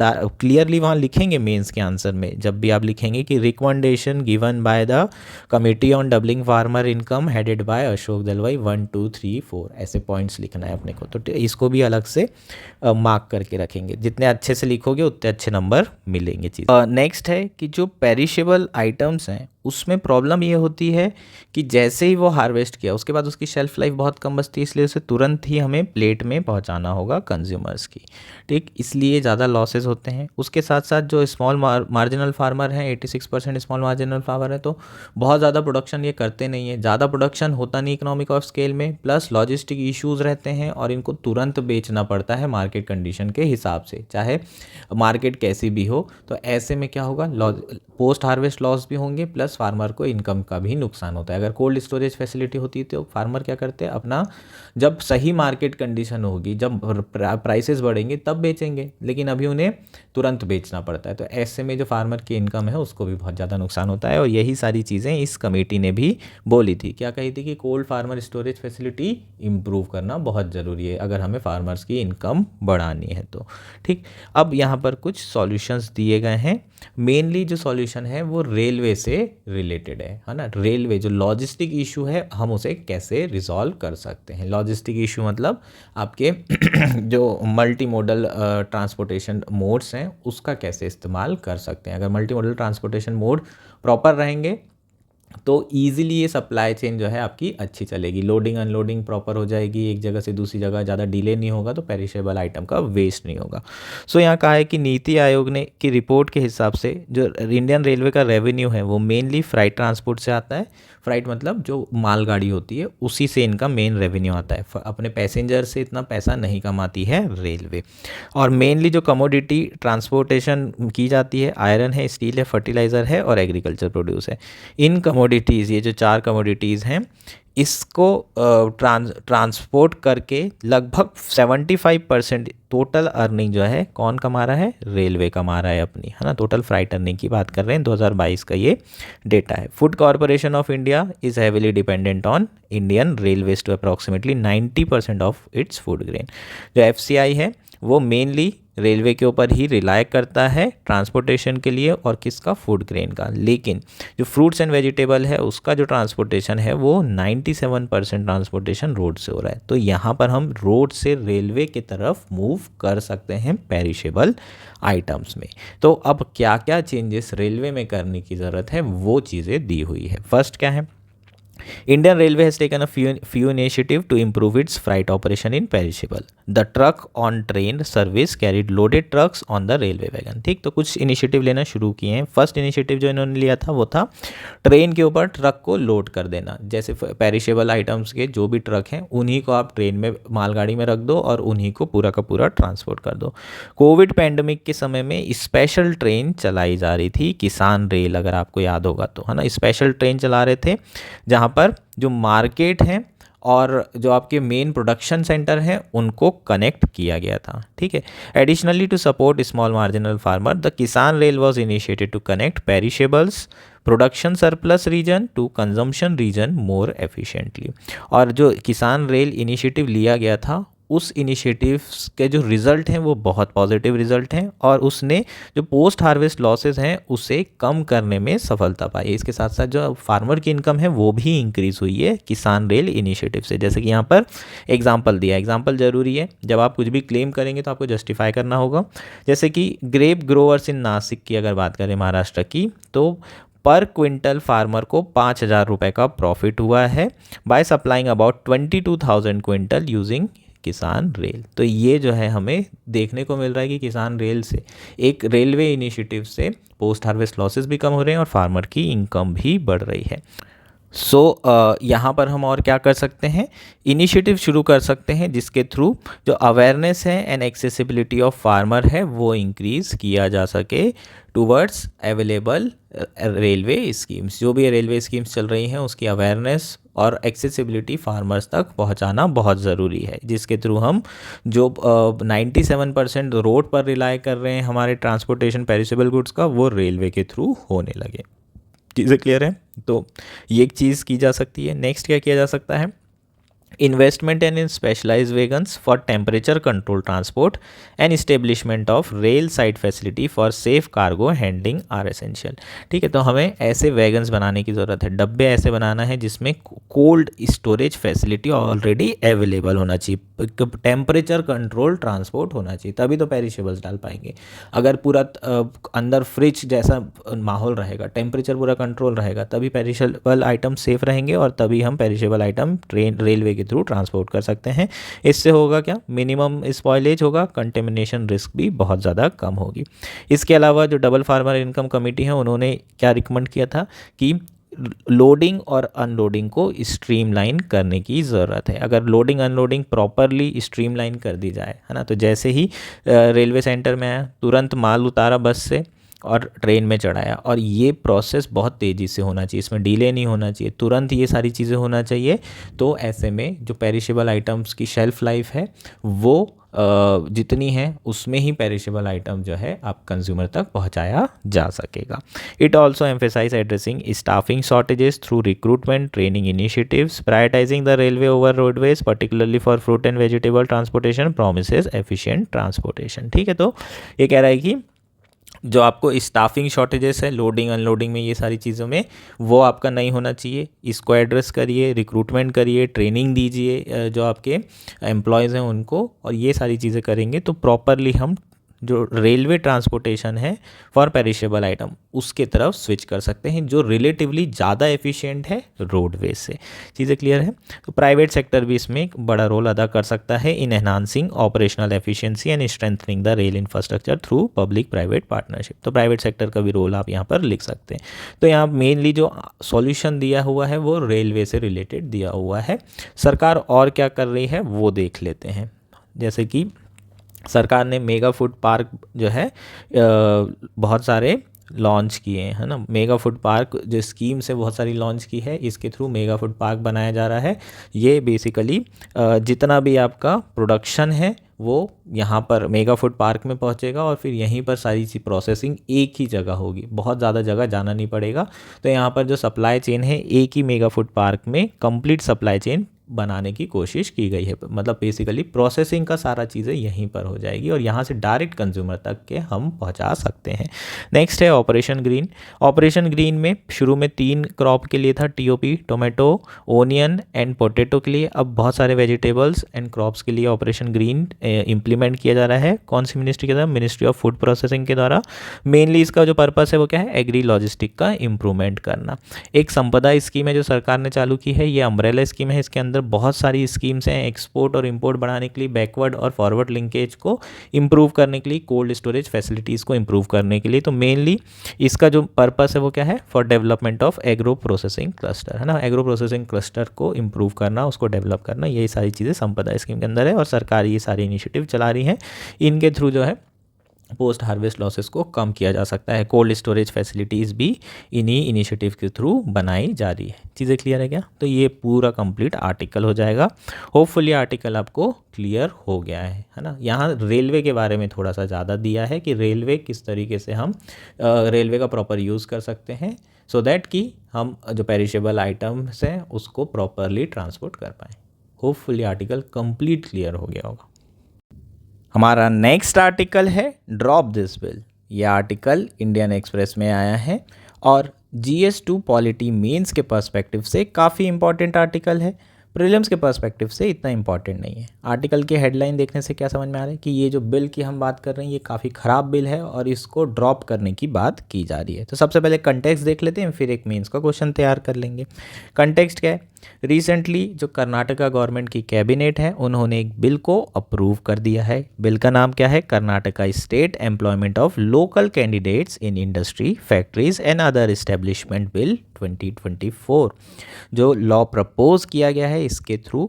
क्लियरली वहाँ लिखेंगे मेंस के आंसर में, जब भी आप लिखेंगे कि recommendation given by the committee on doubling farmer income headed by Ashok Dalwai 1 2 3 4, ऐसे पॉइंट्स लिखना है अपने को। तो इसको भी अलग से मार्क करके रखेंगे, जितने अच्छे से लिखोगे उतने अच्छे नंबर मिलेंगे। चीज़ नेक्स्ट है कि जो पेरिशेबल आइटम्स हैं उसमें प्रॉब्लम ये होती है कि जैसे ही वो हार्वेस्ट किया उसके बाद उसकी शेल्फ लाइफ बहुत कम बचती है, इसलिए उसे तुरंत ही हमें प्लेट में पहुंचाना होगा कंज्यूमर्स की। ठीक, इसलिए ज़्यादा लॉसेस होते हैं। उसके साथ साथ जो स्मॉल मार्जिनल फार्मर हैं, 86% स्मॉल मार्जिनल फार्मर है, तो बहुत ज़्यादा प्रोडक्शन ये करते नहीं है, ज़्यादा प्रोडक्शन होता नहीं इकोनॉमिक ऑफ स्केल में, प्लस लॉजिस्टिक इश्यूज़ रहते हैं और इनको तुरंत बेचना पड़ता है मार्केट कंडीशन के हिसाब से, चाहे मार्केट कैसी भी हो। तो ऐसे में क्या होगा, पोस्ट हार्वेस्ट लॉस भी होंगे, प्लस फार्मर को इनकम का भी नुकसान होता है। अगर कोल्ड स्टोरेज फैसिलिटी होती तो फार्मर क्या करते हैं, अपना जब सही मार्केट कंडीशन होगी, जब प्राइसेस बढ़ेंगे तब बेचेंगे, लेकिन अभी उन्हें तुरंत बेचना पड़ता है। तो ऐसे में जो फार्मर की इनकम है उसको भी बहुत ज़्यादा नुकसान होता है। और यही सारी चीज़ें इस कमेटी ने भी बोली थी। क्या कही थी कि cold farmer storage facility improve करना बहुत ज़रूरी है अगर हमें फार्मर्स की इनकम बढ़ानी है तो। ठीक, अब यहाँ पर कुछ सॉल्यूशंस दिए गए हैं। मेनली जो सॉल्यूशन है वो रेलवे से रिलेटेड है ना। रेलवे जो लॉजिस्टिक इशू है हम उसे कैसे रिजॉल्व कर सकते हैं। लॉजिस्टिक इशू मतलब आपके जो मल्टी मॉडल ट्रांसपोर्टेशन मोड्स हैं उसका कैसे इस्तेमाल कर सकते हैं। अगर multi modal transportation mode proper रहेंगे तो ईजिली ये सप्लाई चेन जो है आपकी अच्छी चलेगी, लोडिंग अनलोडिंग प्रॉपर हो जाएगी, एक जगह से दूसरी जगह ज़्यादा डिले नहीं होगा, तो पेरिशेबल आइटम का वेस्ट नहीं होगा। सो यहाँ कहा है कि नीति आयोग ने की रिपोर्ट के हिसाब से जो इंडियन रेलवे का रेवेन्यू है वो मेनली फ्राइट ट्रांसपोर्ट से आता है। फ्राइट मतलब जो मालगाड़ी होती है उसी से इनका मेन रेवेन्यू आता है। अपने पैसेंजर से इतना पैसा नहीं कमाती है रेलवे। और मेनली जो कमोडिटी ट्रांसपोर्टेशन की जाती है, आयरन है, स्टील है, फर्टिलाइज़र है और एग्रीकल्चर प्रोड्यूस है। इन कमोडिटीज़, ये जो 4 कमोडिटीज़ हैं, इसको ट्रांसपोर्ट करके लगभग 75% टोटल अर्निंग जो है कौन कमा रहा है, रेलवे कमा रहा है अपनी, है ना। टोटल फ्राइट अर्निंग की बात कर रहे हैं, 2022 का ये डेटा है। Food corporation of India is heavily dependent on Indian railways to approximately 90% of its food grain. जो FCI है वो मेनली रेलवे के ऊपर ही रिलाय करता है ट्रांसपोर्टेशन के लिए, और किसका, फूड ग्रेन का। लेकिन जो फ्रूट्स एंड वेजिटेबल है उसका जो ट्रांसपोर्टेशन है वो 97% ट्रांसपोर्टेशन रोड से हो रहा है। तो यहाँ पर हम रोड से रेलवे की तरफ मूव कर सकते हैं पेरिशेबल आइटम्स में। तो अब क्या क्या चेंजेस रेलवे में करने की ज़रूरत है वो चीज़ें दी हुई है। फर्स्ट क्या है, Indian Railway has taken a few initiatives to improve its freight operation in perishable. The truck on train service carried loaded trucks on the railway wagon. ठीक, तो कुछ इनिशिएटिव लेना शुरू किए हैं। फर्स्ट इनिशिएटिव जो इन्होंने लिया था वो था ट्रेन के ऊपर ट्रक को लोड कर देना। जैसे पेरिशेबल आइटम्स के जो भी ट्रक हैं उन्हीं को आप ट्रेन में, मालगाड़ी में रख दो और उन्हीं को पूरा का पूरा ट्रांसपोर्ट कर दो। कोविड पैंडमिक के समय में स्पेशल ट्रेन चलाई जा रही थी, किसान रेल, अगर आपको याद होगा तो, है ना। स्पेशल ट्रेन चला रहे थे जहाँ पर जो मार्केट हैं और जो आपके मेन प्रोडक्शन सेंटर हैं उनको कनेक्ट किया गया था। ठीक है। Additionally to support small marginal farmer, the Kisan rail was initiated to connect perishables production surplus region to consumption region more efficiently. और जो किसान रेल इनिशिएटिव लिया गया था उस इनिशिएटिव्स के जो रिज़ल्ट हैं वो बहुत पॉजिटिव रिज़ल्ट हैं और उसने जो पोस्ट हार्वेस्ट लॉसेस हैं उसे कम करने में सफलता पाई है। इसके साथ साथ जो फार्मर की इनकम है वो भी इंक्रीज़ हुई है किसान रेल इनिशिएटिव से। जैसे कि यहाँ पर एग्जाम्पल दिया, एग्जाम्पल ज़रूरी है, जब आप कुछ भी क्लेम करेंगे तो आपको जस्टिफाई करना होगा। जैसे कि ग्रेप ग्रोवर्स इन नासिक की अगर बात करें महाराष्ट्र की, तो पर क्विंटल फार्मर को 5,000 रुपये का प्रॉफिट हुआ है by supplying about 22,000 quintal using किसान रेल। तो ये जो है हमें देखने को मिल रहा है कि किसान रेल से, एक रेलवे इनिशिएटिव से पोस्ट हार्वेस्ट लॉसेस भी कम हो रहे हैं और फार्मर की इनकम भी बढ़ रही है। यहाँ पर हम और क्या कर सकते हैं, इनिशिएटिव शुरू कर सकते हैं जिसके थ्रू जो अवेयरनेस है एंड एक्सेसिबिलिटी ऑफ फार्मर है वो इंक्रीज़ किया जा सके टूवर्ड्स अवेलेबल रेलवे स्कीम्स। जो भी रेलवे स्कीम्स चल रही हैं उसकी अवेयरनेस और एक्सेसिबिलिटी फार्मर्स तक पहुंचाना बहुत ज़रूरी है, जिसके थ्रू हम जो 97% रोड पर रिलाई कर रहे हैं हमारे ट्रांसपोर्टेशन पेरिसेबल गुड्स का, वो रेलवे के थ्रू होने लगे। चीज़ें क्लियर है? तो ये एक चीज़ की जा सकती है। नेक्स्ट क्या किया जा सकता है, investment in specialized wagons for temperature control transport and establishment of rail side facility for safe cargo handling are essential. ठीक है, तो हमें ऐसे वैगन्स बनाने की ज़रूरत है, डब्बे ऐसे बनाना है जिसमें cold storage facility already available होना चाहिए, टेम्परेचर कंट्रोल ट्रांसपोर्ट होना चाहिए, तभी तो पेरिशेबल्स डाल पाएंगे। अगर पूरा अंदर फ्रिज जैसा माहौल रहेगा, टेम्परेचर पूरा कंट्रोल रहेगा, तभी पेरिशेबल आइटम सेफ रहेंगे और तभी हम पेरिशेबल आइटम रेलवे के थ्रू ट्रांसपोर्ट कर सकते हैं। इससे होगा क्या, मिनिमम स्पॉइलेज होगा, कंटेमिनेशन रिस्क भी बहुत ज़्यादा कम होगी। इसके अलावा जो डबल फार्मर इनकम कमेटी है उन्होंने क्या रिकमेंड किया था कि लोडिंग और अनलोडिंग को स्ट्रीमलाइन करने की ज़रूरत है। अगर लोडिंग अनलोडिंग प्रॉपरली स्ट्रीमलाइन कर दी जाए, है ना, तो जैसे ही रेलवे सेंटर में आया तुरंत माल उतारा बस से और ट्रेन में चढ़ाया, और ये प्रोसेस बहुत तेज़ी से होना चाहिए, इसमें डिले नहीं होना चाहिए, तुरंत ये सारी चीज़ें होना चाहिए। तो ऐसे में जो पेरिशेबल आइटम्स की शेल्फ़ लाइफ है वो जितनी है उसमें ही पेरिशेबल आइटम जो है आप कंज्यूमर तक पहुंचाया जा सकेगा। It also emphasize addressing staffing shortages through recruitment training initiatives, prioritizing the railway over roadways particularly for fruit and vegetable transportation, promises efficient transportation. ठीक है, तो ये कह रहा है कि जो आपको स्टाफिंग शॉर्टेजेस है लोडिंग अनलोडिंग में, ये सारी चीज़ों में, वो आपका नहीं होना चाहिए। इसको एड्रेस करिए, रिक्रूटमेंट करिए, ट्रेनिंग दीजिए जो आपके एम्प्लॉयज़ हैं उनको, और ये सारी चीज़ें करेंगे तो प्रॉपरली हम जो रेलवे ट्रांसपोर्टेशन है फॉर पेरिशेबल आइटम उसके तरफ स्विच कर सकते हैं, जो रिलेटिवली ज़्यादा एफिशिएंट है रोडवेज से। चीज़ें क्लियर है? तो प्राइवेट सेक्टर भी इसमें एक बड़ा रोल अदा कर सकता है in enhancing operational efficiency and strengthening the rail infrastructure through public private partnership. तो प्राइवेट सेक्टर का भी रोल आप यहाँ पर लिख सकते हैं। तो यहाँ मेनली जो सॉल्यूशन दिया हुआ है वो रेलवे से रिलेटेड दिया हुआ है। सरकार और क्या कर रही है वो देख लेते हैं। जैसे कि सरकार ने मेगा फूड पार्क जो है बहुत सारे लॉन्च किए हैं, है ना। मेगा फूड पार्क जो स्कीम से बहुत सारी लॉन्च की है, इसके थ्रू मेगा फूड पार्क बनाया जा रहा है। ये बेसिकली जितना भी आपका प्रोडक्शन है वो यहाँ पर मेगा फूड पार्क में पहुँचेगा और फिर यहीं पर सारी चीज़ प्रोसेसिंग एक ही जगह होगी, बहुत ज़्यादा जगह जाना नहीं पड़ेगा। तो यहाँ पर जो सप्लाई चेन है एक ही मेगा फूड पार्क में कंप्लीट सप्लाई चेन बनाने की कोशिश की गई है। मतलब बेसिकली प्रोसेसिंग का सारा चीज़ें यहीं पर हो जाएगी और यहाँ से डायरेक्ट कंज्यूमर तक के हम पहुँचा सकते हैं। नेक्स्ट है ऑपरेशन ग्रीन। ऑपरेशन ग्रीन में शुरू में 3 क्रॉप के लिए था, TOP, tomato, onion and potato के लिए। अब बहुत सारे वेजिटेबल्स एंड क्रॉप्स के लिए ऑपरेशन ग्रीन इम्प्लीमेंट किया जा रहा है। कौन सी मिनिस्ट्री के द्वारा? मिनिस्ट्री ऑफ फूड प्रोसेसिंग के द्वारा। मेनली इसका जो पर्पस है वो क्या है? एग्री लॉजिस्टिक का इम्प्रूवमेंट करना। एक संपदा स्कीम है जो सरकार ने चालू की है, ये अम्ब्रेला स्कीम है। इसके अंदर बहुत सारी स्कीम्स हैं एक्सपोर्ट और इंपोर्ट बढ़ाने के लिए, बैकवर्ड और फॉरवर्ड लिंकेज को इंप्रूव करने के लिए, कोल्ड स्टोरेज फैसिलिटीज़ को इंप्रूव करने के लिए। तो मेनली इसका जो पर्पस है वो क्या है? For development of agro processing cluster, है ना। एग्रो प्रोसेसिंग क्लस्टर को इंप्रूव करना, उसको डेवलप करना, यही सारी चीज़ें संपदा स्कीम के अंदर है और सरकार ये सारी इनिशिएटिव चला रही है। इनके थ्रू जो है पोस्ट हार्वेस्ट लॉसेस को कम किया जा सकता है। कोल्ड स्टोरेज फैसिलिटीज़ भी इन्हीं इनिशिएटिव के थ्रू बनाई जा रही है। चीज़ें क्लियर है क्या? तो ये पूरा कंप्लीट आर्टिकल हो जाएगा। होपफुली आर्टिकल आपको क्लियर हो गया है ना। यहाँ रेलवे के बारे में थोड़ा सा ज़्यादा दिया है कि रेलवे किस तरीके से हम रेलवे का प्रॉपर यूज़ कर सकते हैं सो दैट कि हम जो पेरिशेबल आइटम्स हैं उसको प्रॉपरली ट्रांसपोर्ट कर पाएँ। होपफुली आर्टिकल कंप्लीट क्लियर हो गया होगा। हमारा नेक्स्ट आर्टिकल है ड्रॉप दिस बिल। ये आर्टिकल इंडियन एक्सप्रेस में आया है और GS2 पॉलिटी मेंस के पर्सपेक्टिव से काफ़ी इंपॉर्टेंट आर्टिकल है, प्रीलिम्स के पर्सपेक्टिव से इतना इंपॉर्टेंट नहीं है। आर्टिकल की हेडलाइन देखने से क्या समझ में आ रहा है कि ये जो बिल की हम बात कर रहे हैं ये काफ़ी ख़राब बिल है और इसको ड्रॉप करने की बात की जा रही है। तो सबसे पहले कंटेक्स्ट देख लेते हैं, फिर एक मेंस का क्वेश्चन तैयार कर लेंगे। कंटेक्स्ट क्या है? रिसेंटली जो कर्नाटका गवर्नमेंट की कैबिनेट है उन्होंने एक बिल को अप्रूव कर दिया है। बिल का नाम क्या है? Karnataka state employment of local candidates in industry, factories and other establishment bill 2024। जो लॉ प्रपोज किया गया है इसके थ्रू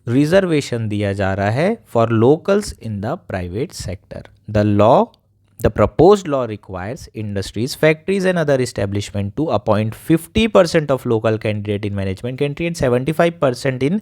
रिजर्वेशन दिया जा रहा है for locals in the private sector. The proposed law requires industries, factories and other establishment to appoint 50% of local candidate in management category and 75% in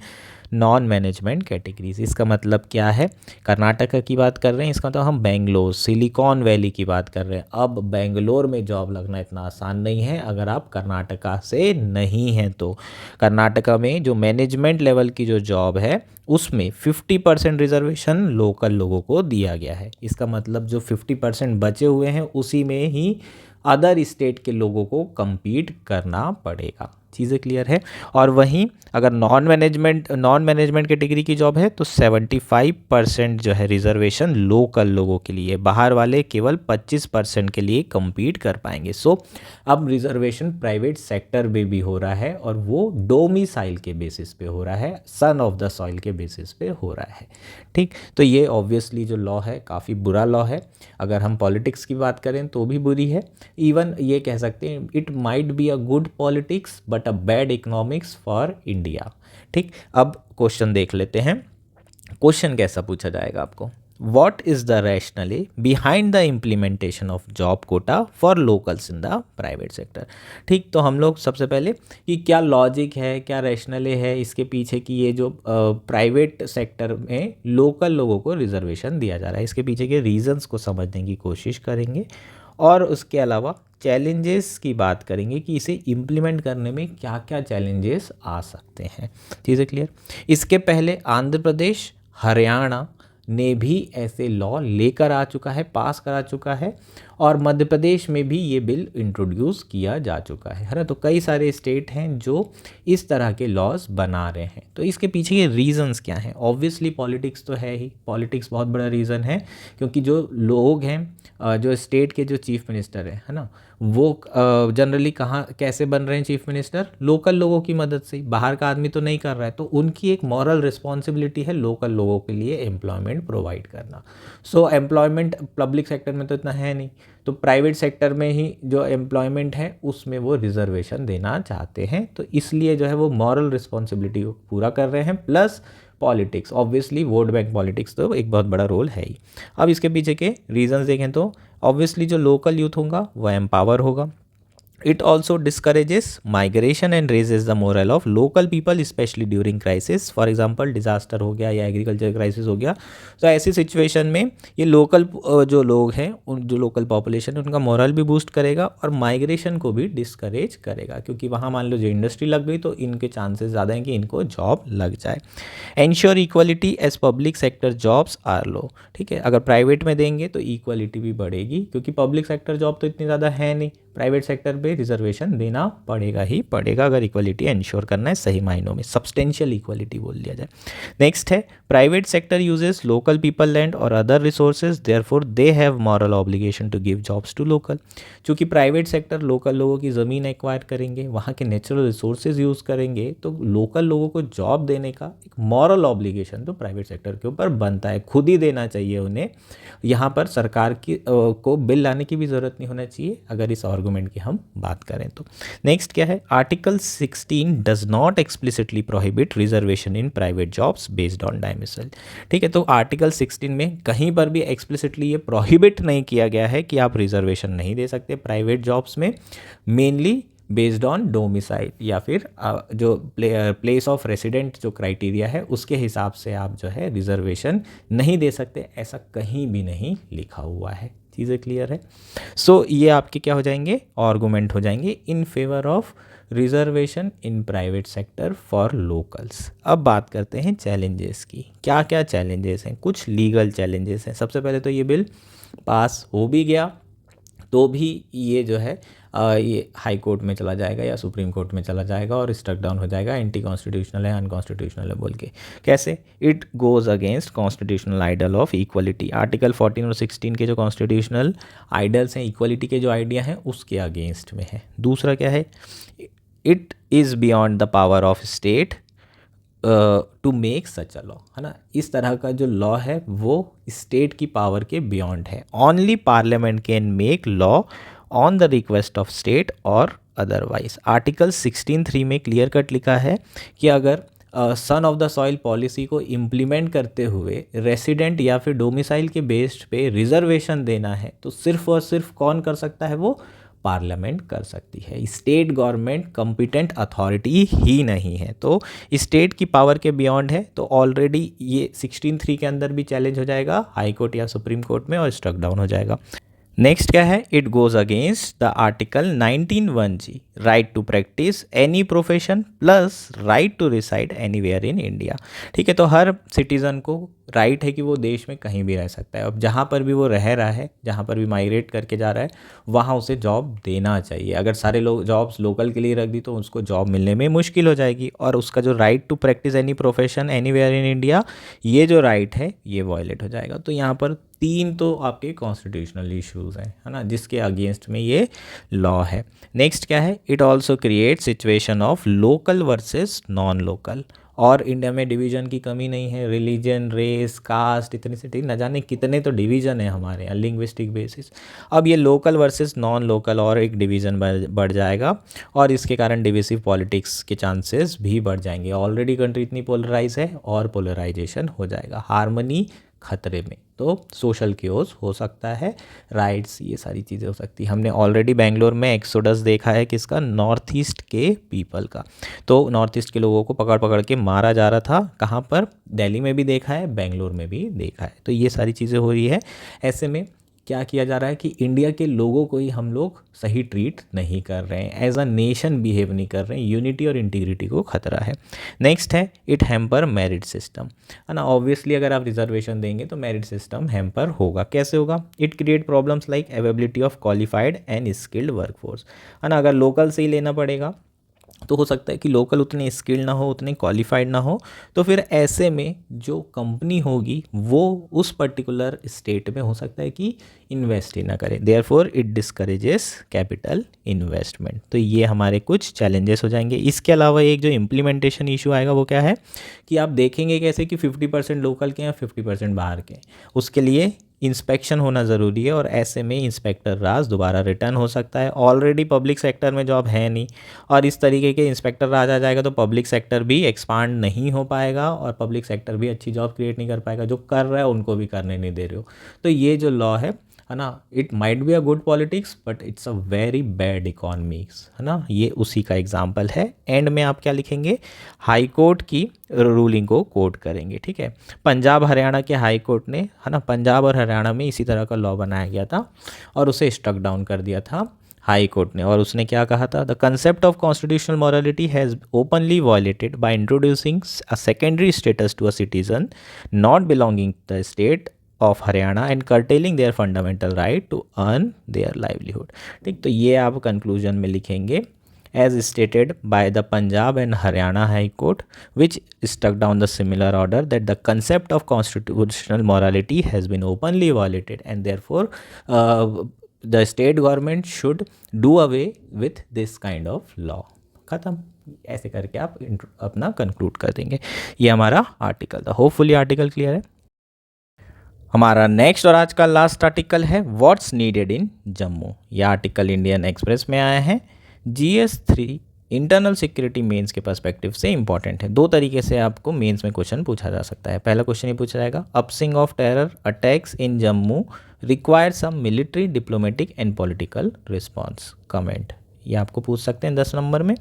non management categories. इसका मतलब क्या है? कर्नाटका की बात कर रहे हैं, इसका मतलब हम बेंगलोर, सिलिकॉन वैली की बात कर रहे हैं। अब बेंगलोर में जॉब लगना इतना आसान नहीं है अगर आप कर्नाटका से नहीं हैं। तो कर्नाटका में जो मैनेजमेंट लेवल की जो जॉब है उसमें 50% रिजर्वेशन लोकल लोगों को दिया गया है। इसका मतलब जो 50% बचे हुए हैं उसी में ही अदर स्टेट के लोगों को compete करना पड़ेगा। चीज़ें क्लियर है? और वहीं अगर नॉन मैनेजमेंट कैटेगरी की जॉब है तो 75% जो है रिजर्वेशन लोकल लोगों के लिए, बाहर वाले केवल 25% के लिए compete कर पाएंगे। सो अब रिजर्वेशन प्राइवेट सेक्टर में भी हो रहा है और वो डोमिसाइल के बेसिस पे हो रहा है, सन ऑफ द सॉइल के बेसिस पे हो रहा है। ठीक, तो ये ऑब्वियसली जो लॉ है काफ़ी बुरा लॉ है। अगर हम पॉलिटिक्स की बात करें तो भी बुरी है। इवन ये कह सकते हैं it might be a good politics but a bad economics for India. ठीक, अब क्वेश्चन देख लेते हैं। क्वेश्चन कैसा पूछा जाएगा आपको? What is the rationale behind the implementation of job quota for locals in the private sector? ठीक, तो हम लोग सबसे पहले कि क्या लॉजिक है, क्या रैशनले है इसके पीछे कि ये जो प्राइवेट सेक्टर में लोकल लोगों को रिजर्वेशन दिया जा रहा है, इसके पीछे के रीजंस को समझने की कोशिश करेंगे और उसके अलावा चैलेंजेस की बात करेंगे कि इसे इम्प्लीमेंट करने में क्या क्या चैलेंजेस आ सकते हैं। चीज़ें क्लियर? इसके पहले आंध्र प्रदेश, हरियाणा ने भी ऐसे लॉ लेकर आ चुका है, पास करा चुका है और मध्य प्रदेश में भी ये बिल इंट्रोड्यूस किया जा चुका है ना। तो कई सारे स्टेट हैं जो इस तरह के लॉज बना रहे हैं। तो इसके पीछे के रीजंस क्या हैं? ऑब्वियसली पॉलिटिक्स तो है ही, पॉलिटिक्स बहुत बड़ा रीज़न है क्योंकि जो लोग हैं, जो स्टेट के जो चीफ मिनिस्टर है ना, वो जनरली कहाँ कैसे बन रहे हैं चीफ मिनिस्टर? लोकल लोगों की मदद से। बाहर का आदमी तो नहीं कर रहा है, तो उनकी एक मॉरल रिस्पॉन्सिबिलिटी है लोकल लोगों के लिए एम्प्लॉयमेंट प्रोवाइड करना। सो एम्प्लॉयमेंट पब्लिक सेक्टर में तो इतना है नहीं, तो प्राइवेट सेक्टर में ही जो एम्प्लॉयमेंट है उसमें वो रिजर्वेशन देना चाहते हैं। तो इसलिए जो है वो मॉरल रिस्पॉन्सिबिलिटी को पूरा कर रहे हैं, plus politics, obviously vote bank politics तो एक बहुत बड़ा रोल है ही। अब इसके पीछे के रीजंस देखें तो ऑब्वियसली जो लोकल यूथ होगा वो एम्पावर होगा। It also discourages migration and raises the morale of local people especially during crisis। For example disaster हो गया या एग्रीकल्चर क्राइसिस हो गया, तो ऐसी सिचुएशन में ये लोकल जो लोग हैं, उन जो लोकल पॉपुलेशन है उनका मोरल भी बूस्ट करेगा और माइग्रेशन को भी डिस्करेज करेगा क्योंकि वहाँ मान लो जो इंडस्ट्री लग गई तो इनके चांसेस ज़्यादा हैं कि इनको जॉब लग जाए। Ensure equality as public sector jobs are low. ठीक है, अगर प्राइवेट में देंगे तो इक्वलिटी भी बढ़ेगी क्योंकि पब्लिक सेक्टर जॉब तो इतनी ज़्यादा है नहीं, प्राइवेट सेक्टर पे रिजर्वेशन देना पड़ेगा ही पड़ेगा अगर इक्वलिटी एंश्योर करना है सही मायनों में, सब्सटेंशियल इक्वलिटी बोल दिया जाए। नेक्स्ट है private sector uses local people land और other resources, therefore they have moral obligation to give jobs to local. चूँकि प्राइवेट सेक्टर लोकल लोगों की ज़मीन एक्वायर करेंगे, वहाँ के नेचुरल रिसोर्सेज यूज़ करेंगे, तो लोकल लोगों को जॉब देने का एक मॉरल ऑब्लिगेशन तो प्राइवेट सेक्टर के ऊपर बनता है, खुद ही देना चाहिए उन्हें। यहाँ पर सरकार की को बिल लाने की भी ज़रूरत नहीं होना चाहिए अगर इस आर्गूमेंट की हम बात करें तो। नेक्स्ट क्या है? Article 16 does not explicitly prohibit reservation in private jobs based on domicile. ठीक है, तो आर्टिकल 16 में कहीं पर भी एक्सप्लिसिटली ये प्रोहिबिट नहीं किया गया है कि आप रिजर्वेशन नहीं दे सकते प्राइवेट जॉब्स में, मेनली बेस्ड ऑन डोमिसाइल या फिर जो प्लेस ऑफ रेसिडेंट जो क्राइटेरिया है उसके हिसाब से आप जो है रिजर्वेशन नहीं दे सकते, ऐसा कहीं भी नहीं लिखा हुआ है। चीज़ें क्लियर है? सो ये आपके क्या हो जाएंगे? आर्गूमेंट हो जाएंगे in favour of reservation in private sector for locals. अब बात करते हैं चैलेंजेस की। क्या क्या चैलेंजेस हैं? कुछ लीगल चैलेंजेस हैं। सबसे पहले तो ये बिल पास हो भी गया तो भी ये जो है ये हाई कोर्ट में चला जाएगा या सुप्रीम कोर्ट में चला जाएगा और स्ट्रक डाउन हो जाएगा, एंटी कॉन्स्टिट्यूशनल है, अनकॉन्स्टिट्यूशनल है बोल के। कैसे? It goes against constitutional ideal of equality. Article 14 और 16 के जो कॉन्स्टिट्यूशनल आइडल्स हैं, इक्वलिटी के जो आइडिया हैं, उसके अगेंस्ट में है। दूसरा क्या है? It is beyond the power of state to make such a law, है ना। इस तरह का जो लॉ है वो स्टेट की पावर के बियॉन्ड है। Only parliament can make law on the request of state और अदरवाइज। आर्टिकल 16(3) में क्लियर कट लिखा है कि अगर son of the soil policy को इम्प्लीमेंट करते हुए रेसिडेंट या फिर डोमिसाइल के बेस्ड पे रिजर्वेशन देना है तो सिर्फ और सिर्फ कौन कर सकता है? वो पार्लियामेंट कर सकती है। स्टेट गवर्नमेंट कॉम्पिटेंट अथॉरिटी ही नहीं है, तो स्टेट की पावर के बियॉन्ड है। तो ऑलरेडी ये 16(3) के अंदर भी चैलेंज हो जाएगा हाई कोर्ट या सुप्रीम कोर्ट में और स्ट्रक डाउन हो जाएगा। नेक्स्ट क्या है? It goes against the article 19(1)(g), right to practice any profession plus right to reside anywhere in India. ठीक है, तो हर सिटीज़न को राइट है कि वो देश में कहीं भी रह सकता है। अब जहाँ पर भी वो रह रहा है, जहाँ पर भी माइग्रेट करके जा रहा है, वहाँ उसे जॉब देना चाहिए। अगर सारे लोग जॉब्स लोकल के लिए रख दी तो उसको जॉब मिलने में मुश्किल हो जाएगी, और उसका जो right to practice any profession anywhere in India, ये जो राइट है ये वॉयलेट हो जाएगा। तो यहाँ पर 3 तो आपके कॉन्स्टिट्यूशनल इश्यूज़ हैं, है ना, जिसके अगेंस्ट में ये लॉ है। नेक्स्ट क्या है? It also create situation of local versus non local. और इंडिया में डिवीज़न की कमी नहीं है। रिलीजन, रेस, कास्ट, इतनी से न जाने कितने तो डिवीज़न है हमारे यहाँ लिंग्विस्टिक बेसिस। अब ये लोकल वर्सेस नॉन लोकल और एक डिवीज़न बढ़ जाएगा, और इसके कारण डिविसिव पॉलिटिक्स के चांसेस भी बढ़ जाएंगे। ऑलरेडी कंट्री इतनी पोलराइज है और पोलराइजेशन हो जाएगा, हार्मनी खतरे में। तो सोशल क्योस हो सकता है, राइट्स, ये सारी चीज़ें हो सकती है। हमने ऑलरेडी बेंगलोर में एक्सोडस देखा है किसका? नॉर्थ ईस्ट के पीपल का। तो नॉर्थ ईस्ट के लोगों को पकड़ पकड़ के मारा जा रहा था। कहाँ पर? दिल्ली में भी देखा है, बेंगलोर में भी देखा है। तो ये सारी चीज़ें हो रही है। ऐसे में क्या किया जा रहा है कि इंडिया के लोगों को ही हम लोग सही ट्रीट नहीं कर रहे हैं, एज अ नेशन बिहेव नहीं कर रहे हैं, यूनिटी और इंटीग्रिटी को खतरा है। नेक्स्ट है इट हैम्पर मेरिट सिस्टम, है ना। ऑब्वियसली अगर आप रिजर्वेशन देंगे तो मेरिट सिस्टम हैम्पर होगा। कैसे होगा? It create problems like availability of qualified and skilled workforce, है ना। अगर लोकल से ही लेना पड़ेगा तो हो सकता है कि लोकल उतने स्किल्ड ना हो, उतने क्वालिफाइड ना हो, तो फिर ऐसे में जो कंपनी होगी वो उस पर्टिकुलर स्टेट में हो सकता है कि इन्वेस्ट ही ना करे। Therefore it discourages capital investment. तो ये हमारे कुछ चैलेंजेस हो जाएंगे। इसके अलावा एक जो इम्प्लीमेंटेशन इशू आएगा वो क्या है कि आप देखेंगे कैसे कि 50% लोकल के हैं, 50% बाहर के हैं। उसके लिए इंस्पेक्शन होना ज़रूरी है, और ऐसे में इंस्पेक्टर राज दोबारा रिटर्न हो सकता है। ऑलरेडी पब्लिक सेक्टर में जॉब है नहीं, और इस तरीके के इंस्पेक्टर राज आ जाएगा तो पब्लिक सेक्टर भी एक्सपांड नहीं हो पाएगा, और पब्लिक सेक्टर भी अच्छी जॉब क्रिएट नहीं कर पाएगा। जो कर रहा है उनको भी करने नहीं दे रहे हो। तो ये जो लॉ है ना, it might be a good politics but it's a very bad economics, है ना। ये उसी का एग्जाम्पल है। एंड में आप क्या लिखेंगे? हाई कोर्ट की रूलिंग को कोट करेंगे। ठीक है, पंजाब हरियाणा के हाई कोर्ट ने, है ना, पंजाब और हरियाणा में इसी तरह का लॉ बनाया गया था और उसे स्ट्रक डाउन कर दिया था हाई कोर्ट ने। और उसने क्या कहा था? The concept of constitutional morality has openly violated by introducing a secondary status to a citizen not belonging the state of Haryana and curtailing their fundamental right to earn their livelihood. ठीक, तो ये आप कंक्लूजन में लिखेंगे as stated by the Punjab and Haryana High Court, which struck down the similar order, that the concept of constitutional morality has been openly violated and therefore the state government should do away with this kind of law। खत्म। ऐसे करके आप अपना conclude कर देंगे। ये हमारा article था। होपफुली आर्टिकल क्लियर है। हमारा नेक्स्ट और आज का लास्ट आर्टिकल है व्हाट्स नीडेड इन जम्मू। यह आर्टिकल इंडियन एक्सप्रेस में आया है। GS3 इंटरनल सिक्योरिटी मेंस के पर्सपेक्टिव से इंपॉर्टेंट है। 2 तरीके से आपको मेंस में क्वेश्चन पूछा जा सकता है। पहला क्वेश्चन ये पूछा जाएगा, upswing of terror attacks in Jammu require some military, diplomatic and political response, comment. ये आपको पूछ सकते हैं 10 नंबर में।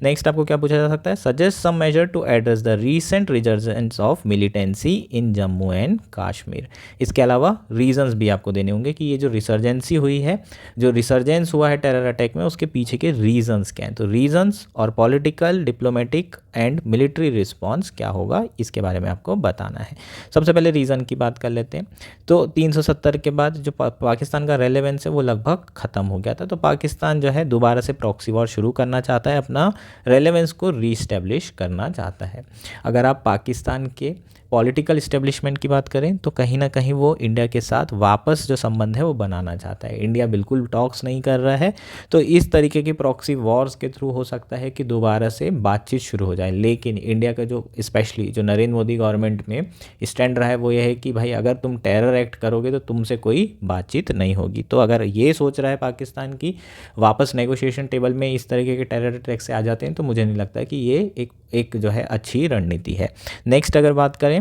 नेक्स्ट आपको क्या पूछा जा सकता है, suggest some measure to address the recent resurgence of militancy in Jammu and Kashmir. इसके अलावा रीजंस भी आपको देने होंगे कि ये जो रिसर्जेंसी हुई है, जो रिसर्जेंस हुआ है टेरर अटैक में, उसके पीछे के रीजंस क्या हैं। तो रीजंस और political, diplomatic and military response क्या होगा, इसके बारे में आपको बताना है। सबसे पहले रीज़न की बात कर लेते हैं। तो 370 के बाद जो पाकिस्तान का रेलेवेंस है वो लगभग ख़त्म हो गया था। तो पाकिस्तान जो है दोबारा से प्रॉक्सी वॉर शुरू करना चाहता है, अपना रेलेवेंस को रीस्टैब्लिश करना चाहता है। अगर आप पाकिस्तान के पॉलिटिकल इस्टेब्लिशमेंट की बात करें तो कहीं ना कहीं वो इंडिया के साथ वापस जो संबंध है वो बनाना चाहता है। इंडिया बिल्कुल टॉक्स नहीं कर रहा है, तो इस तरीके की प्रॉक्सी वॉर्स के थ्रू हो सकता है कि दोबारा से बातचीत शुरू हो जाए। लेकिन इंडिया का जो स्पेशली जो नरेंद्र मोदी गवर्नमेंट में स्टैंड रहा है वो ये है कि भाई अगर तुम टेरर एक्ट करोगे तो तुमसे कोई बातचीत नहीं होगी। तो अगर ये सोच रहा है पाकिस्तान की वापस नेगोशिएशन टेबल में इस तरीके के टेरर अटैक से आ जाते हैं, तो मुझे नहीं लगता कि ये एक जो है अच्छी रणनीति है। नेक्स्ट अगर बात करें,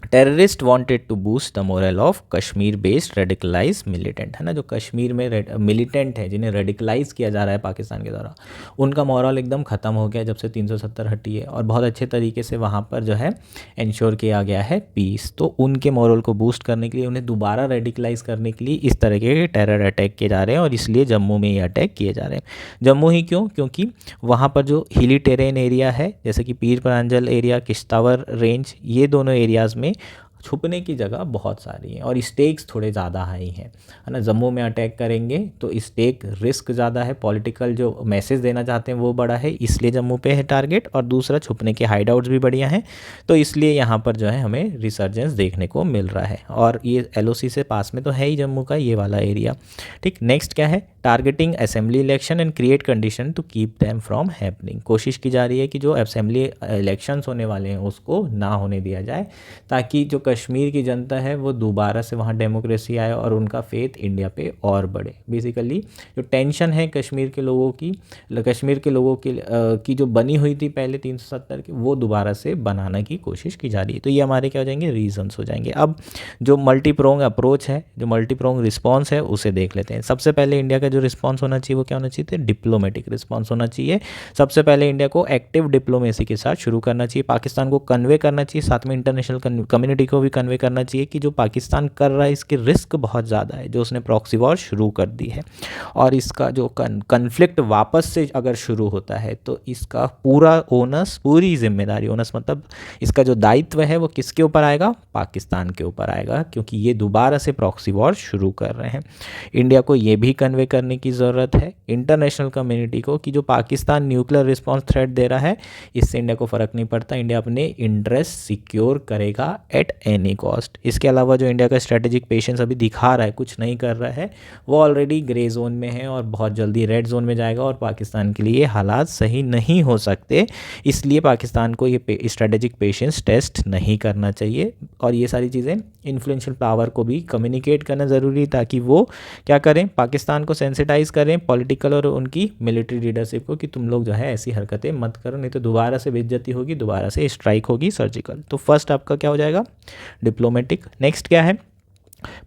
terrorist wanted to boost the morale of Kashmir based radicalize militant, है ना, जो कश्मीर में मिलिटेंट है जिन्हें रेडिकलाइज किया जा रहा है पाकिस्तान के द्वारा, उनका मोरल एकदम ख़त्म हो गया जब से 370 हटी है, और बहुत अच्छे तरीके से वहाँ पर जो है इंश्योर किया गया है पीस। तो उनके मोरल को बूस्ट करने के लिए, उन्हें दोबारा रेडिकलाइज करने के लिए इस तरीके के टेरर अटैक किए जा रहे हैं, और इसलिए जम्मू में ये अटैक किए जा रहे हैं। जम्मू ही क्यों? क्योंकि वहाँ पर जो हिली टेरेन एरिया है, जैसे कि पीर प्रांजल एरिया, किश्तवाड़ रेंज, ये दोनों एरियाज़ में छुपने की जगह बहुत सारी हैं और स्टेक्स थोड़े ज़्यादा हाई हैं, है ना। जम्मू में अटैक करेंगे तो स्टेक रिस्क ज़्यादा है, पॉलिटिकल जो मैसेज देना चाहते हैं वो बड़ा है, इसलिए जम्मू पे है टारगेट। और दूसरा, छुपने के हाइड आउट्स भी बढ़िया हैं, तो इसलिए यहाँ पर जो है हमें रिसर्जेंस देखने को मिल रहा है। और ये LOC से पास में तो है ही जम्मू का ये वाला एरिया। ठीक, नेक्स्ट क्या है, targeting assembly election and create condition to keep them from happening. कोशिश की जा रही है कि जो असेंबली इलेक्शंस होने वाले हैं उसको ना होने दिया जाए, ताकि जो कश्मीर की जनता है वो दोबारा से वहाँ डेमोक्रेसी आए और उनका फेथ इंडिया पे और बढ़े। बेसिकली जो टेंशन है कश्मीर के लोगों की जो बनी हुई थी पहले 370 की, वो दोबारा से बनाने की कोशिश की जा रही है। तो ये हमारे क्या हो जाएंगे, रीजंस हो जाएंगे। अब जो मल्टी प्रोंग अप्रोच है, जो मल्टी प्रोंग रिस्पॉन्स है, उसे देख लेते हैं। सबसे पहले इंडिया का जो रिस्पॉन्स होना चाहिए वो क्या होना चाहिए, डिप्लोमेटिक रिस्पॉन्स होना चाहिए। सबसे पहले इंडिया को एक्टिव डिप्लोमेसी के साथ शुरू करना चाहिए, पाकिस्तान को कन्वे करना चाहिए, साथ में इंटरनेशनल कम्युनिटी को भी कन्वे करना चाहिए कि जो पाकिस्तान कर रहा है इसके रिस्क बहुत ज़्यादा है, जो उसने प्रॉक्सी वॉर शुरू कर दी है, और इसका जो कन्फ्लिक्ट वापस से अगर शुरू होता है तो इसका पूरा ओनस, पूरी जिम्मेदारी, ओनस मतलब इसका जो दायित्व है वो किसके ऊपर आएगा, पाकिस्तान के ऊपर आएगा, क्योंकि ये दोबारा से प्रॉक्सी वॉर शुरू कर रहे हैं। इंडिया को ये भी कन्वे करने की ज़रूरत है इंटरनेशनल कम्युनिटी को कि जो पाकिस्तान न्यूक्लियर रिस्पॉन्स थ्रेट दे रहा है, इससे इंडिया को फ़र्क नहीं पड़ता, इंडिया अपने इंटरेस्ट सिक्योर करेगा एट एनी कॉस्ट। इसके अलावा जो इंडिया का स्ट्रेटेजिक पेशेंस अभी दिखा रहा है, कुछ नहीं कर रहा है, वो ऑलरेडी ग्रे जोन में है और बहुत जल्दी रेड जोन में जाएगा, और पाकिस्तान के लिए हालात सही नहीं हो सकते। इसलिए पाकिस्तान को ये स्ट्रेटेजिक पेशेंस टेस्ट नहीं करना चाहिए, और ये सारी चीज़ें इन्फ्लुएंशियल पावर को भी कम्युनिकेट करना ज़रूरी है, ताकि वो क्या करें, पाकिस्तान को सेंसिटाइज करें पॉलिटिकल और उनकी मिलिट्री लीडरशिप को कि तुम लोग जो है ऐसी हरकतें मत करो, नहीं तो दोबारा से बेइज्जती होगी, दोबारा से स्ट्राइक होगी सर्जिकल। तो फर्स्ट आपका क्या हो जाएगा, डिप्लोमेटिक। नेक्स्ट क्या है,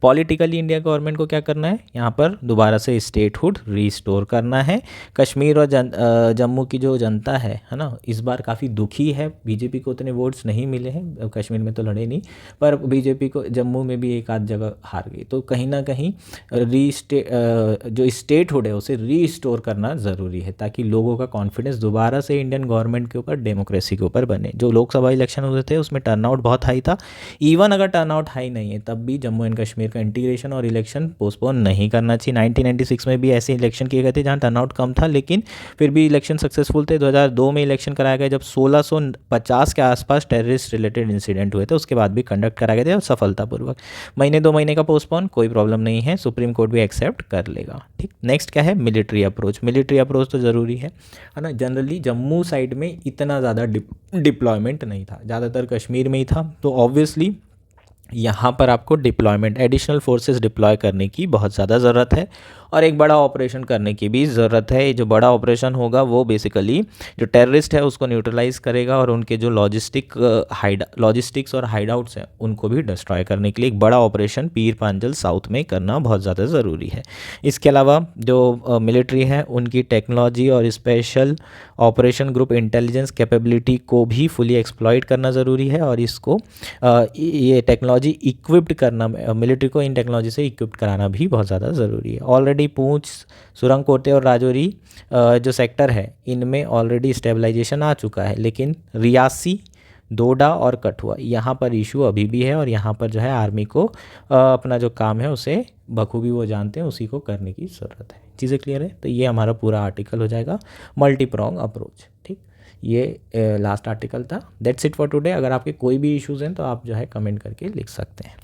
पॉलिटिकली इंडिया गवर्नमेंट को क्या करना है, यहाँ पर दोबारा से स्टेटहुड रीस्टोर करना है। कश्मीर और जम्मू की जो जनता है ना, इस बार काफ़ी दुखी है। बीजेपी को उतने वोट्स नहीं मिले हैं, कश्मीर में तो लड़े नहीं, पर बीजेपी को जम्मू में भी एक आध जगह हार गई। तो कहीं ना कहीं जो स्टेटहुड है उसे रीस्टोर करना ज़रूरी है, ताकि लोगों का कॉन्फिडेंस दोबारा से इंडियन गवर्नमेंट के ऊपर, डेमोक्रेसी के ऊपर बने। जो लोकसभा इलेक्शन हुए थे उसमें टर्नआउट बहुत हाई था, इवन अगर टर्नआउट हाई नहीं है तब भी जम्मू एंड कश्मीर का इंटीग्रेशन और इलेक्शन पोस्टपोन नहीं करना चाहिए। 1996 में भी ऐसे इलेक्शन किए गए थे जहां टर्नआउट कम था, लेकिन फिर भी इलेक्शन सक्सेसफुल थे। 2002 में इलेक्शन कराया गया जब 1650 के आसपास टेररिस्ट रिलेटेड इंसिडेंट हुए थे, उसके बाद भी कंडक्ट कराए गए थे और सफलतापूर्वक। महीने 2 महीने का पोस्टपोन, कोई प्रॉब्लम नहीं है, सुप्रीम कोर्ट भी एक्सेप्ट कर लेगा। ठीक, नेक्स्ट क्या है, मिलिट्री अप्रोच। मिलिट्री अप्रोच तो ज़रूरी है ना। जनरली जम्मू साइड में इतना ज़्यादा डिप्लॉयमेंट नहीं था, ज़्यादातर कश्मीर में ही था, तो ऑब्वियसली यहाँ पर आपको डिप्लॉयमेंट, एडिशनल फोर्सेस डिप्लॉय करने की बहुत ज़्यादा ज़रूरत है। और एक बड़ा ऑपरेशन करने की भी ज़रूरत है। ये जो बड़ा ऑपरेशन होगा वो बेसिकली जो टेररिस्ट है उसको न्यूट्रलाइज करेगा और उनके जो लॉजिस्टिक्स और हाइडआउट्स हैं उनको भी डिस्ट्रॉय करने के लिए एक बड़ा ऑपरेशन पीर पांजल साउथ में करना बहुत ज़्यादा ज़रूरी है। इसके अलावा जो मिलिट्री है उनकी टेक्नोलॉजी और special operation group intelligence capability को भी फुली एक्सप्लॉइट करना ज़रूरी है और इसको ये टेक्नोलॉजी इक्विप्ड करना, मिलिट्री को इन टेक्नोलॉजी से इक्विप्ड कराना भी बहुत ज़्यादा ज़रूरी है। ऑलरेडी पूंछ, सुरंगकोटे और राजौरी जो सेक्टर है इनमें ऑलरेडी स्टेबलाइजेशन आ चुका है, लेकिन रियासी, डोडा और कठुआ यहाँ पर इशू अभी भी है और यहाँ पर जो है आर्मी को अपना जो काम है उसे बखूबी वो जानते हैं, उसी को करने की ज़रूरत है। चीज़ें क्लियर है? तो ये हमारा पूरा आर्टिकल हो जाएगा मल्टी प्रोंग अप्रोच। ठीक, ये लास्ट आर्टिकल था। That's it for today. अगर आपके कोई भी इश्यूज़ हैं तो आप जो है कमेंट करके लिख सकते हैं।